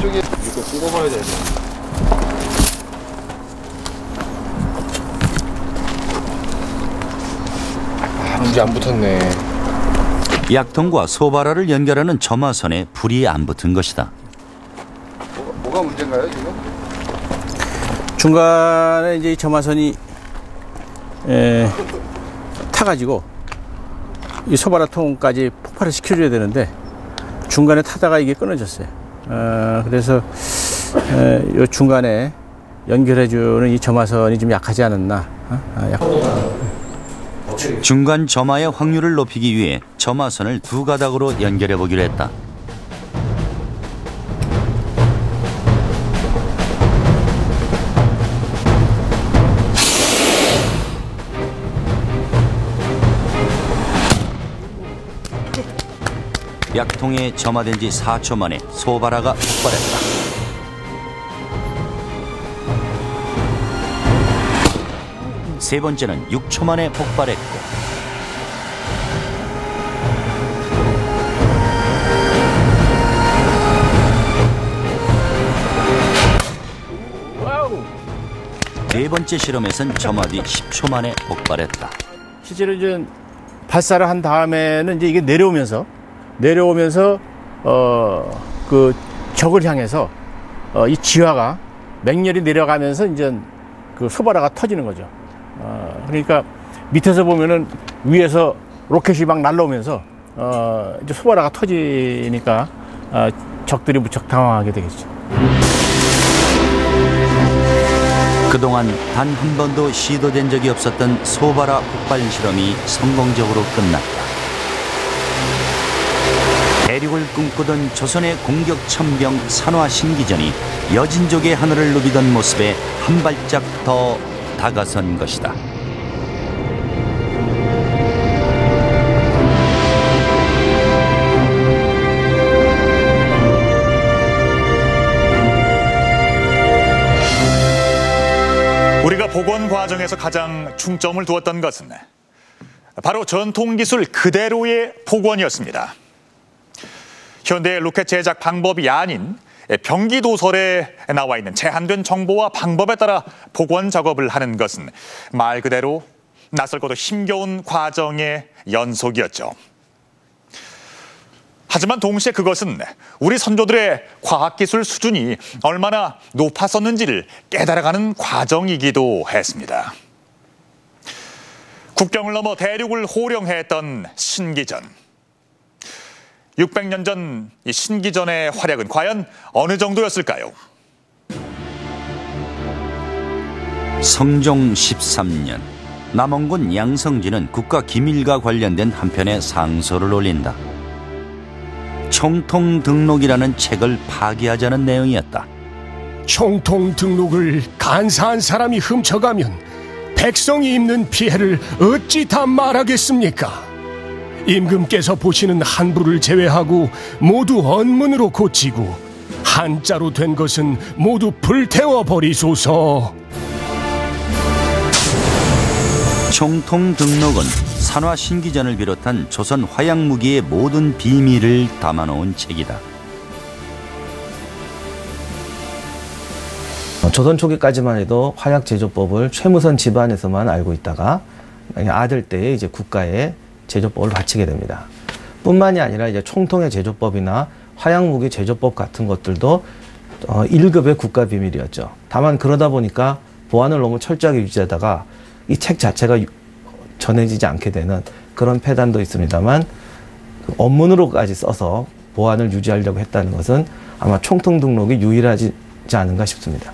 이쪽에 이거 뽑아봐야 되네. 문제 안 붙었네. 약통과 소바라를 연결하는 점화선에 불이 안 붙은 것이다. 뭐가 문제인가요 지금? 중간에 이제 이 점화선이 타가지고 이 소바라 통까지 폭발을 시켜줘야 되는데 중간에 타다가 이게 끊어졌어요. 그래서 이 중간에 연결해주는 이 점화선이 좀 약하지 않았나. 중간 점화의 확률을 높이기 위해 점화선을 두 가닥으로 연결해 보기로 했다. 약통에 점화된 지 4초 만에 소바라가 폭발했다. 세 번째는 6초 만에 폭발했고 네 번째 실험에선 점화 뒤 10초 만에 폭발했다. 실제로 이제 발사를 한 다음에는 이제 이게 내려오면서 그 적을 향해서 이 지화가 맹렬히 내려가면서 이제 그 소바라가 터지는 거죠. 그러니까 밑에서 보면은 위에서 로켓이 막 날라오면서 이제 소바라가 터지니까 적들이 무척 당황하게 되겠죠. 그동안 단 한 번도 시도된 적이 없었던 소바라 폭발 실험이 성공적으로 끝났다. 대륙을 꿈꾸던 조선의 공격 천병 산화 신기전이 여진족의 하늘을 누비던 모습에 한 발짝 더 다가선 것이다. 우리가 복원 과정에서 가장 중점을 두었던 것은 바로 전통기술 그대로의 복원이었습니다. 현대의 로켓 제작 방법이 아닌 병기 도설에 나와 있는 제한된 정보와 방법에 따라 복원 작업을 하는 것은 말 그대로 낯설고도 힘겨운 과정의 연속이었죠. 하지만 동시에 그것은 우리 선조들의 과학기술 수준이 얼마나 높았었는지를 깨달아가는 과정이기도 했습니다. 국경을 넘어 대륙을 호령했던 신기전. 600년 전 이 신기전의 활약은 과연 어느 정도였을까요? 성종 13년, 남원군 양성지는 국가기밀과 관련된 한 편의 상소를 올린다. 총통등록이라는 책을 파기하자는 내용이었다. 총통등록을 간사한 사람이 훔쳐가면 백성이 입는 피해를 어찌 다 말하겠습니까? 임금께서 보시는 한부를 제외하고 모두 언문으로 고치고 한자로 된 것은 모두 불태워 버리소서. 총통등록은 산화 신기전을 비롯한 조선 화약무기의 모든 비밀을 담아놓은 책이다. 조선 초기까지만 해도 화약 제조법을 최무선 집안에서만 알고 있다가 아들 때에 이제 국가에 제조법을 바치게 됩니다. 뿐만이 아니라 이제 총통의 제조법이나 화약무기 제조법 같은 것들도 1급의 국가 비밀이었죠. 다만 그러다 보니까 보안을 너무 철저하게 유지하다가 이 책 자체가 전해지지 않게 되는 그런 폐단도 있습니다만 언문으로까지 써서 보안을 유지하려고 했다는 것은 아마 총통 등록이 유일하지 않은가 싶습니다.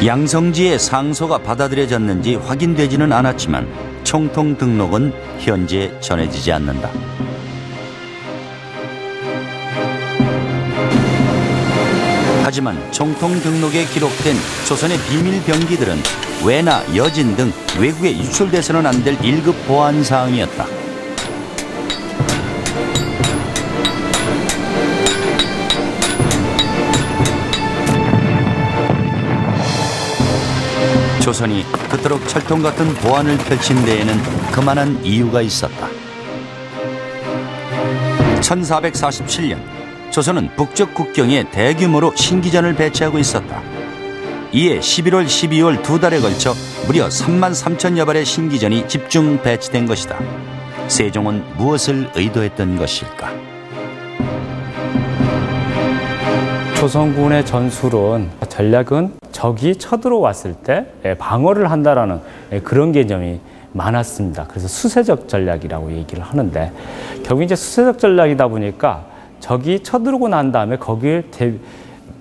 양성지의 상소가 받아들여졌는지 확인되지는 않았지만 총통 등록은 현재 전해지지 않는다. 하지만 총통 등록에 기록된 조선의 비밀 병기들은 외나 여진 등 외국에 유출돼서는 안 될 1급 보안 사항이었다. 조선이 그토록 철통 같은 보안을 펼친 데에는 그만한 이유가 있었다. 1447년 조선은 북쪽 국경에 대규모로 신기전을 배치하고 있었다. 이에 11월, 12월 두 달에 걸쳐 무려 3만 3천여 발의 신기전이 집중 배치된 것이다. 세종은 무엇을 의도했던 것일까? 조선군의 전술은 적이 쳐들어왔을 때 방어를 한다라는 그런 개념이 많았습니다. 그래서 수세적 전략이라고 얘기를 하는데, 결국 이제 수세적 전략이다 보니까 적이 쳐들어오고 난 다음에 거기에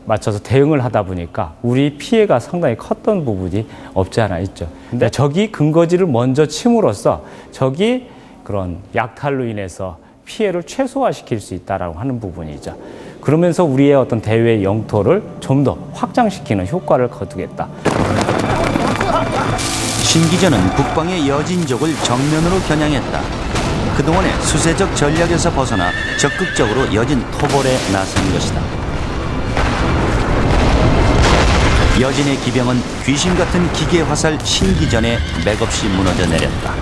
맞춰서 대응을 하다 보니까 우리 피해가 상당히 컸던 부분이 없지 않아 있죠. 근데 적이 근거지를 먼저 침으로써 적이 그런 약탈로 인해서 피해를 최소화시킬 수 있다라고 하는 부분이죠. 그러면서 우리의 어떤 대외 영토를 좀 더 확장시키는 효과를 거두겠다. 신기전은 북방의 여진족을 정면으로 겨냥했다. 그동안의 수세적 전략에서 벗어나 적극적으로 여진 토벌에 나선 것이다. 여진의 기병은 귀신 같은 기계 화살 신기전에 맥없이 무너져 내렸다.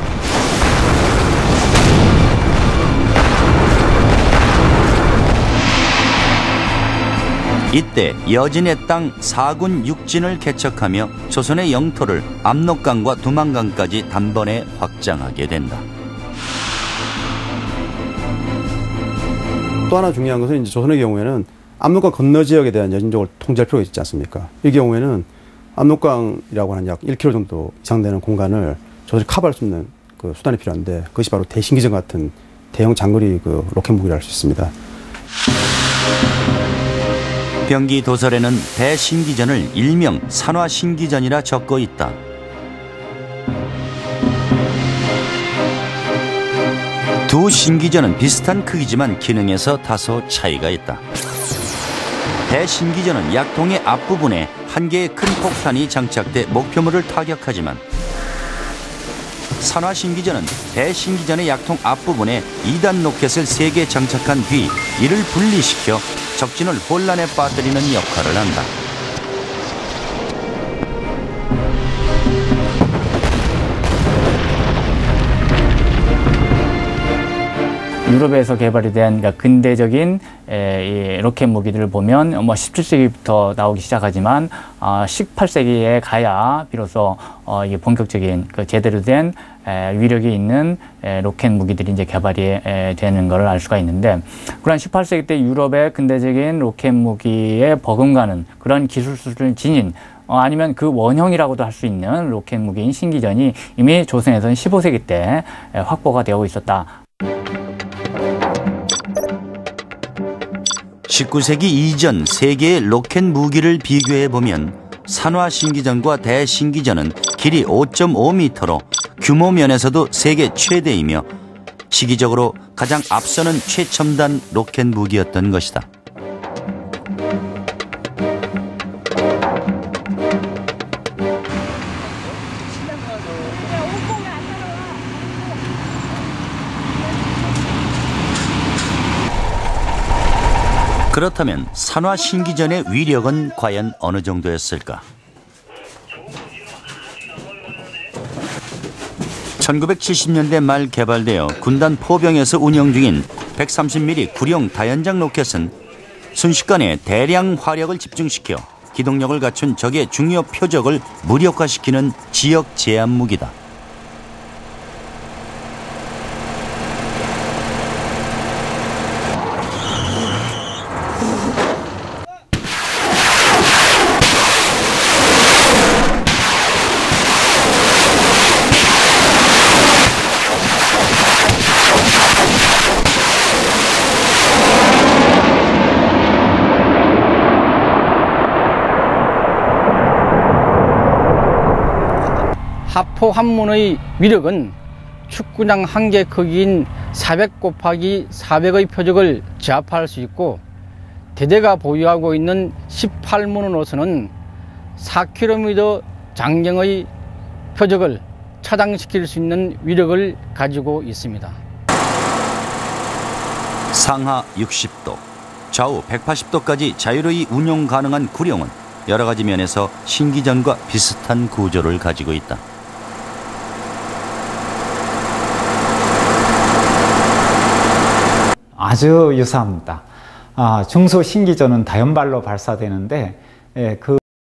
이때 여진의 땅 4군 6진을 개척하며 조선의 영토를 압록강과 두만강까지 단번에 확장하게 된다. 또 하나 중요한 것은 이제 조선의 경우에는 압록강 건너 지역에 대한 여진족을 통제할 필요가 있지 않습니까? 이 경우에는 압록강이라고 하는 약 1km 정도 이상 되는 공간을 조선이 커버할 수 있는 그 수단이 필요한데, 그것이 바로 대신기전 같은 대형 장거리 그 로켓 무기를 할 수 있습니다. 병기 도설에는 대신기전을 일명 산화신기전이라 적고 있다. 두 신기전은 비슷한 크기지만 기능에서 다소 차이가 있다. 대신기전은 약통의 앞부분에 한 개의 큰 폭탄이 장착돼 목표물을 타격하지만, 산화신기전은 대신기전의 약통 앞부분에 2단 로켓을 3개 장착한 뒤 이를 분리시켜 적진을 혼란에 빠뜨리는 역할을 한다. 유럽에서 개발이 된 근대적인 이 로켓 무기들을 보면 17세기부터 나오기 시작하지만 18세기에 가야 비로소 이게 본격적인 제대로 된 위력이 있는 로켓 무기들이 이제 개발이 되는 것을 알 수가 있는데, 그런 18세기 때 유럽의 근대적인 로켓 무기에 버금가는 그런 기술 수준을 지닌 아니면 그 원형이라고도 할 수 있는 로켓 무기인 신기전이 이미 조선에서는 15세기 때 확보가 되고 있었다. 19세기 이전 세계의 로켓 무기를 비교해보면 산화신기전과 대신기전은 길이 5.5m로 규모 면에서도 세계 최대이며 시기적으로 가장 앞서는 최첨단 로켓 무기였던 것이다. 그렇다면 산화신기전의 위력은 과연 어느 정도였을까? 1970년대 말 개발되어 군단 포병에서 운영 중인 130mm 구룡 다연장 로켓은 순식간에 대량 화력을 집중시켜 기동력을 갖춘 적의 중요 표적을 무력화시키는 지역 제압 무기다. 하포 한 문의 위력은 축구장 한 개 크기인 400 곱하기 400의 표적을 제압할 수 있고, 대대가 보유하고 있는 18문으로서는 4km 장경의 표적을 차단시킬 수 있는 위력을 가지고 있습니다. 상하 60도, 좌우 180도까지 자유로이 운용 가능한 구룡은 여러 가지 면에서 신기전과 비슷한 구조를 가지고 있다. 아주 유사합니다. 중소신기전은 다연발로 발사되는데 그